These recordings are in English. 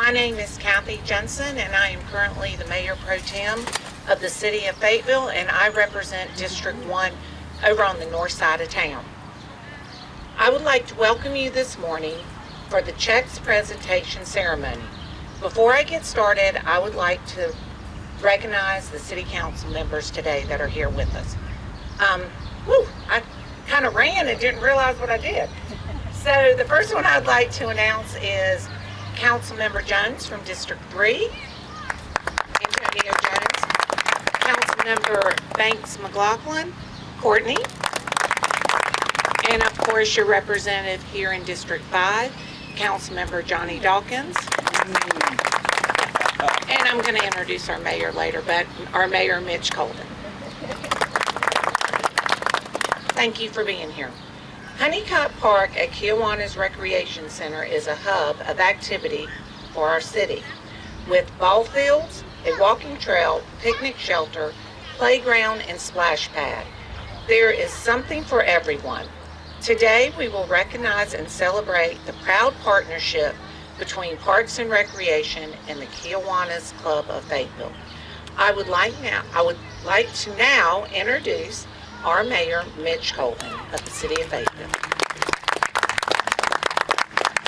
My name is Kathy Jensen, and I am currently the Mayor Pro Tem of the City of Fayetteville, and I represent District 1 over on the north side of town. I would like to welcome you this morning for the checks presentation ceremony. Before I get started, I would like to recognize the City Council members today that are here with us. I kind of ran and didn't realize what I did. So the first one I'd like to announce is Councilmember Jones from District 3, Antonio Jones. Councilmember Banks McLaughlin, Courtney. And of course your representative here in District 5, Councilmember Johnny Dawkins. And I'm going to introduce our mayor later, but our mayor, Mitch Colden. Thank you for being here. Honeycutt Park at Kiwanis Recreation Center is a hub of activity for our city, with ball fields, a walking trail, picnic shelter, playground, and splash pad. There is something for everyone. Today, we will recognize and celebrate the proud partnership between Parks and Recreation and the Kiwanis Club of Fayetteville. I would like to now introduce our Mayor, Mitch Colden of the City of Fayetteville.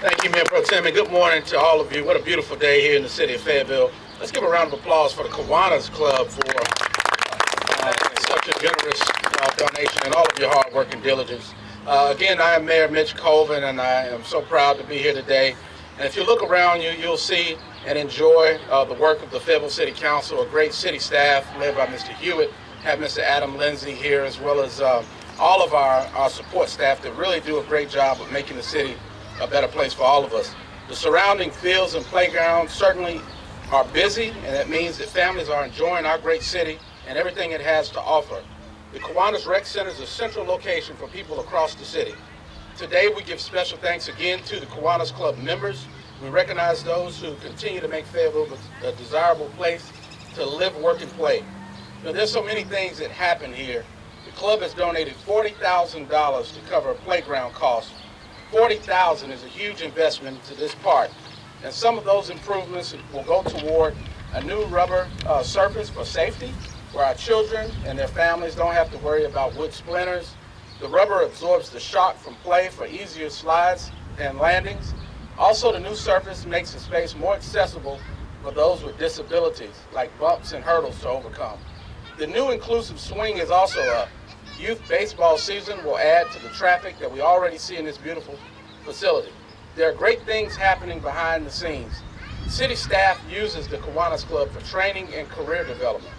Thank you, Mayor Pro Tem, and good morning to all of you. What a beautiful day here in the City of Fayetteville. Let's give a round of applause for the Kiwanis Club for such a generous donation and all of your hard work and diligence. Again, I am Mayor Mitch Colvin, and I am so proud to be here today. And if you look around you, you'll see and enjoy the work of the Fayetteville City Council, a great city staff led by Mr. Hewitt, have Mr. Adam Lindsay here, as well as all of our support staff that really do a great job of making the city a better place for all of us. The surrounding fields and playgrounds certainly are busy, and that means that families are enjoying our great city and everything it has to offer. The Kiwanis Rec Center is a central location for people across the city. Today we give special thanks again to the Kiwanis Club members. We recognize those who continue to make Fayetteville a desirable place to live, work, and play. There's so many things that happen here. The club has donated $40,000 to cover playground costs. $40,000 is a huge investment to this park. And some of those improvements will go toward a new rubber surface for safety, where our children and their families don't have to worry about wood splinters. The rubber absorbs the shock from play for easier slides and landings. Also, the new surface makes the space more accessible for those with disabilities, like bumps and hurdles to overcome. The new inclusive swing is also up. Youth baseball season will add to the traffic that we already see in this beautiful facility. There are great things happening behind the scenes. City staff uses the Kiwanis Club for training and career development.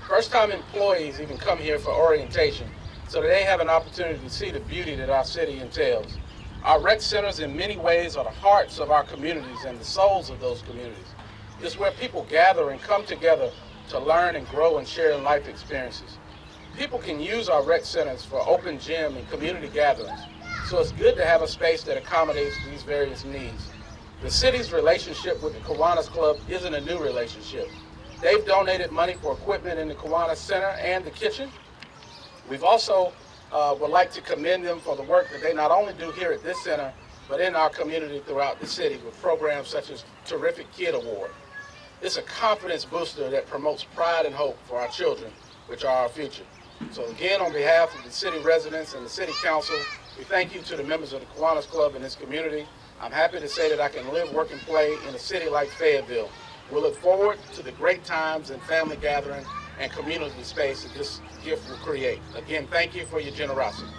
First-time employees even come here for orientation, so that they have an opportunity to see the beauty that our city entails. Our rec centers in many ways are the hearts of our communities and the souls of those communities. It's where people gather and come together to learn and grow and share life experiences. People can use our rec centers for open gym and community gatherings, so it's good to have a space that accommodates these various needs. The city's relationship with the Kiwanis Club isn't a new relationship. They've donated money for equipment in the Kiwanis Center and the kitchen. We've also would like to commend them for the work that they not only do here at this center, but in our community throughout the city with programs such as Terrific Kid Award. It's a confidence booster that promotes pride and hope for our children, which are our future. So again, on behalf of the city residents and the city council, we thank you to the members of the Kiwanis Club in this community. I'm happy to say that I can live, work, and play in a city like Fayetteville. We look forward to the great times and family gathering and community space that this gift will create. Again, thank you for your generosity.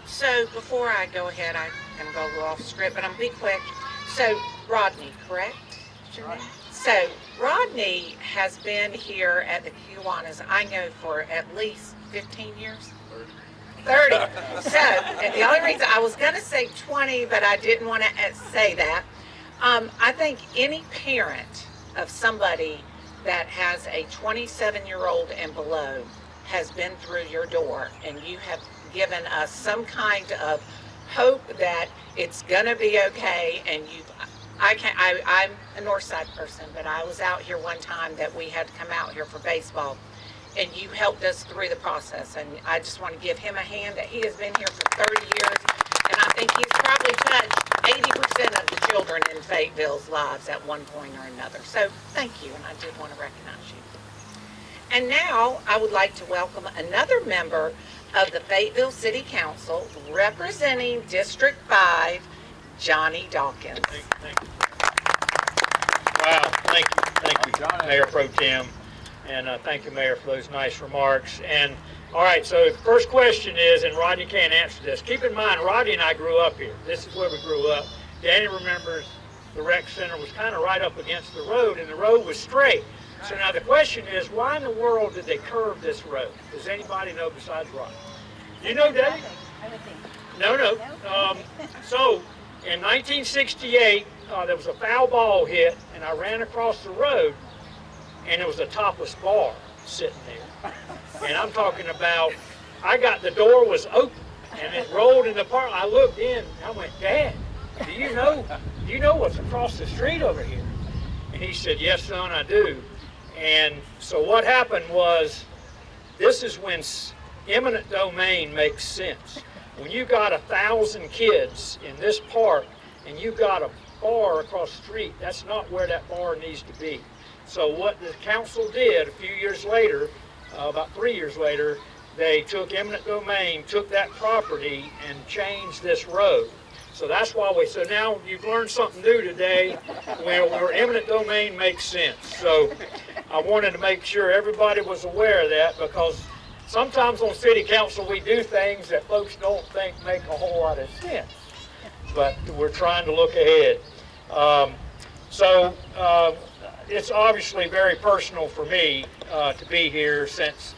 So before I go ahead, I'm going to go a little off script, but I'm going to be quick. So Rodney, correct? Right. So Rodney has been here at the Kiwanis, I know, for at least 15 years. 30. So, and the only reason I was going to say 20, but I didn't want to say that. I think any parent of somebody that has a 27-year-old and below has been through your door, and you have given us some kind of hope that it's going to be okay. And I'm a North Side person, but I was out here one time that we had to come out here for baseball. and you helped us through the process. And I just want to give him a hand that he has been here for 30 years, and I think he's probably touched 80% of the children in Fayetteville's lives at one point or another. So thank you, and I did want to recognize you. And now I would like to welcome another member of the Fayetteville City Council representing District 5, Johnny Dawkins. Thank you. Wow, thank you, Mayor Pro Tem, and thank you, Mayor, for those nice remarks. And all right, so the first question is, and Rodney can't answer this. Keep in mind, Rodney and I grew up here. This is where we grew up. Danny remembers the rec center was kind of right up against the road, and the road was straight. So now the question is, why in the world did they curve this road? Does anybody know besides Rodney? You know, Debbie? No. So in 1968, there was a foul ball hit, and I ran across the road, and there was a topless bar sitting there. And I'm talking about, the door was open, and it rolled in the park. I looked in, and I went, Dad, do you know what's across the street over here? And he said, yes, son, I do. And so what happened was, this is when eminent domain makes sense. When you got 1,000 kids in this park, and you got a bar across the street, that's not where that bar needs to be. So what the council did a few years later, about 3 years later, they took eminent domain, took that property, and changed this road. So that's why so now you've learned something new today where eminent domain makes sense. So I wanted to make sure everybody was aware of that, because sometimes on city council we do things that folks don't think make a whole lot of sense. But we're trying to look ahead. It's obviously very personal for me to be here since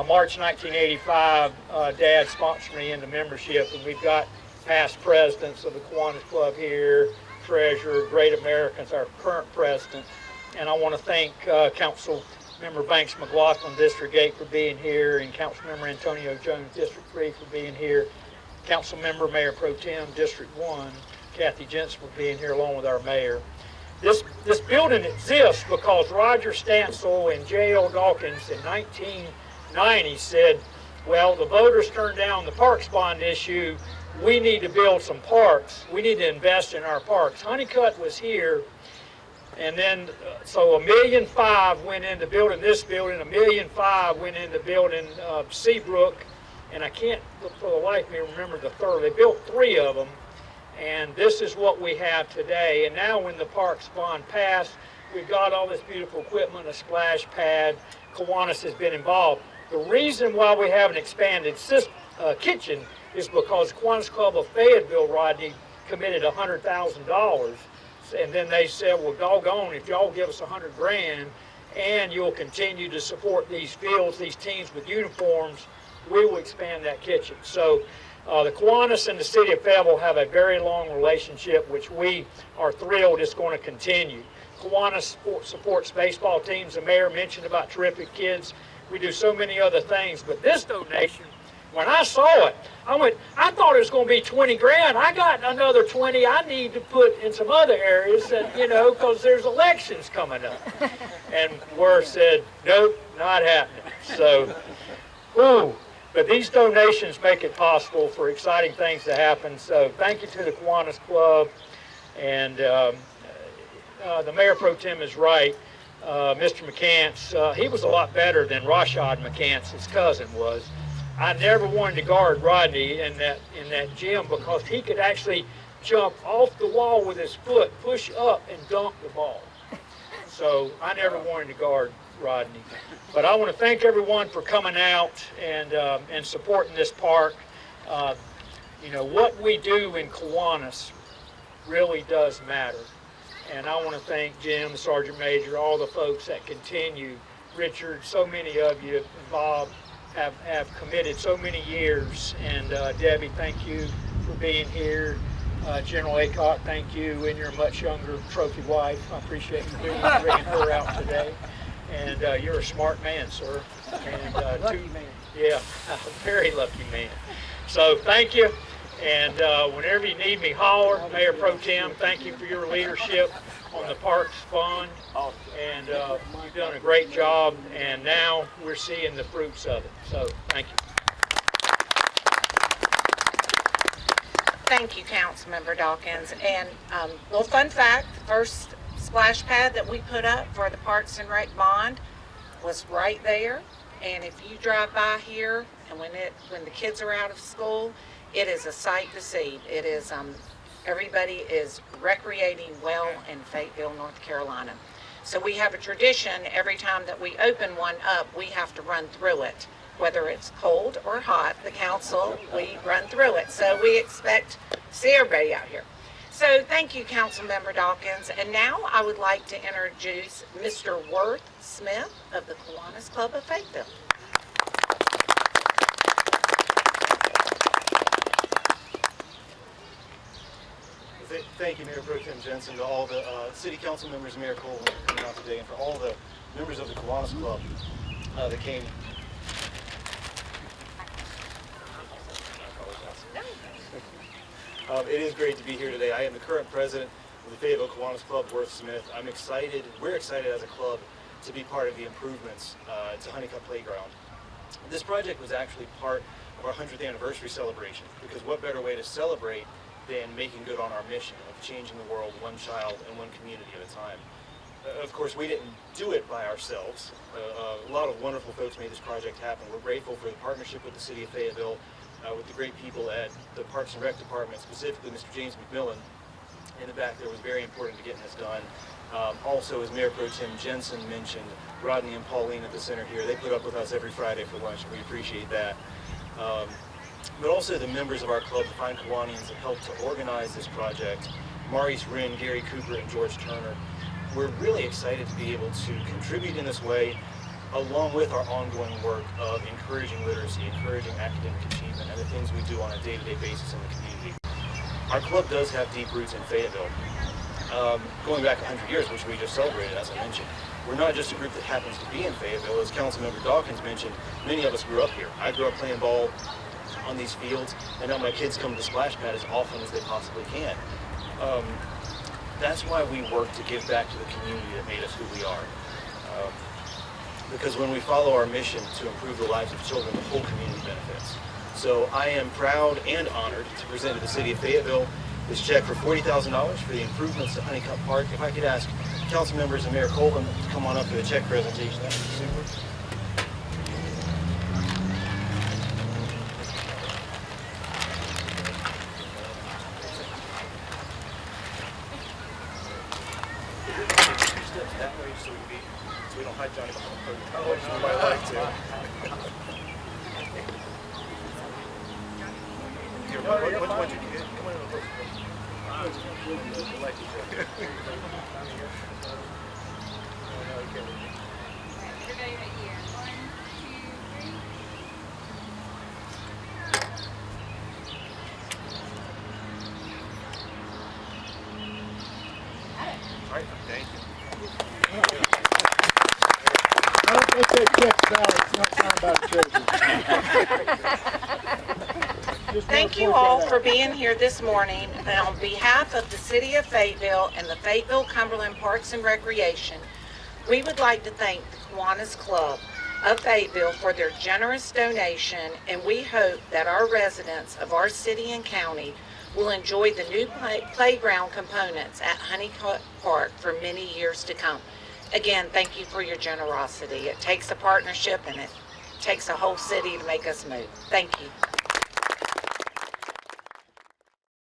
March 1985. Dad sponsored me into membership, and we've got past presidents of the Kiwanis Club here, treasurer, Great Americans, our current president. And I want to thank Council Member Banks McLaughlin, District 8, for being here, and Council Member Antonio Jones, District 3, for being here. Council Member Mayor Pro Tem, District 1, Kathy Jensen, for being here along with our mayor. This building exists because Roger Stansel and J.L. Dawkins in 1990 said, well, the voters turned down the parks bond issue. We need to build some parks. We need to invest in our parks. Honeycutt was here, and then so $1.5 million went into building this building. $1.5 million went into building Seabrook, and I can't for the life of me remember the third. They built 3 of them, and this is what we have today. And now when the parks bond passed, we've got all this beautiful equipment, a splash pad. Kiwanis has been involved. The reason why we have an expanded kitchen is because Kiwanis Club of Fayetteville, Rodney, committed $100,000, and then they said, well, doggone, if y'all give us $100 grand and you'll continue to support these fields, these teams with uniforms, we will expand that kitchen. So the Kiwanis and the city of Fayetteville have a very long relationship, which we are thrilled is going to continue. Kiwanis supports baseball teams. The mayor mentioned about terrific kids. We do so many other things, but this donation, when I saw it, I thought it was going to be 20 grand. I got another 20 I need to put in some other areas, that, because there's elections coming up. And Worth said, nope, not happening. So, but these donations make it possible for exciting things to happen. So thank you to the Kiwanis Club. And the Mayor Pro Tem is right. Mr. McCants, he was a lot better than Rashad McCants, his cousin, was. I never wanted to guard Rodney in that gym because he could actually jump off the wall with his foot, push up, and dunk the ball. So I never wanted to guard Rodney. But I want to thank everyone for coming out and supporting this park. What we do in Kiwanis really does matter. And I want to thank Jim, the Sergeant Major, all the folks that continue. Richard, so many of you, Bob, have committed so many years. And Debbie, thank you for being here. General Aycock, thank you, and your much younger trophy wife. I appreciate you bringing her out today. And you're a smart man, sir. And, lucky man. Yeah, a very lucky man. So thank you. And whenever you need me, holler. Mayor Pro Tem, thank you for your leadership on the Parks Fund, and you've done a great job, and now we're seeing the fruits of it. So, thank you. Thank you, Councilmember Dawkins. And little fun fact, the first splash pad that we put up for the Parks and Rec bond was right there. And if you drive by here, and when the kids are out of school, it is a sight to see. It is, everybody is recreating well in Fayetteville, North Carolina. So we have a tradition, every time that we open one up, we have to run through it. Whether it's cold or hot, the council, we run through it. So we expect to see everybody out here. So thank you, Councilmember Dawkins. And now I would like to introduce Mr. Worth Smith of the Kiwanis Club of Fayetteville. Thank you, Mayor Pro Tem Jensen, to all the City Council members, Mayor Cole, for coming out today, and for all the members of the Kiwanis Club that came. It is great to be here today. I am the current president of the Fayetteville Kiwanis Club, Worth Smith. I'm excited, we're excited as a club to be part of the improvements to Honeycutt Playground. This project was actually part of our 100th anniversary celebration, because what better way to celebrate than making good on our mission of changing the world one child and one community at a time. Of course, we didn't do it by ourselves. A lot of wonderful folks made this project happen. We're grateful for the partnership with the City of Fayetteville, with the great people at the Parks and Rec Department, specifically Mr. James McMillan in the back there was very important to getting this done. Also, as Mayor Pro Tem Jensen mentioned, Rodney and Pauline at the center here, they put up with us every Friday for lunch, and we appreciate that. But also the members of our club, the fine Kiwanians, that helped to organize this project, Maurice Wren, Gary Cooper, and George Turner. We're really excited to be able to contribute in this way, along with our ongoing work of encouraging literacy, encouraging academic achievement, and the things we do on a day-to-day basis in the community. Our club does have deep roots in Fayetteville, going back 100 years, which we just celebrated, as I mentioned. We're not just a group that happens to be in Fayetteville. As Councilmember Dawkins mentioned, many of us grew up here. I grew up playing ball on these fields, and now my kids come to the splash pad as often as they possibly can. That's why we work to give back to the community that made us who we are. Because when we follow our mission to improve the lives of children, the whole community benefits. So I am proud and honored to present to the City of Fayetteville this check for $40,000 for the improvements to Honeycutt Park. If I could ask council members and Mayor Colvin to come on up for the check presentation, that would be super. That way, so we don't hide Johnny behind the curtain. Oh, no, I like to. Here, what did you get? Come on in close. I like each other. Everybody right here. 1, 2, 3. All right, thank you. I don't think they check ballots, it's not time about treasure. Thank you all for being here this morning. And on behalf of the City of Fayetteville and the Fayetteville-Cumberland Parks and Recreation, we would like to thank the Kiwanis Club of Fayetteville for their generous donation, and we hope that our residents of our city and county will enjoy the new playground components at Honeycutt Park for many years to come. Again, thank you for your generosity. It takes a partnership, and it takes a whole city to make us move. Thank you.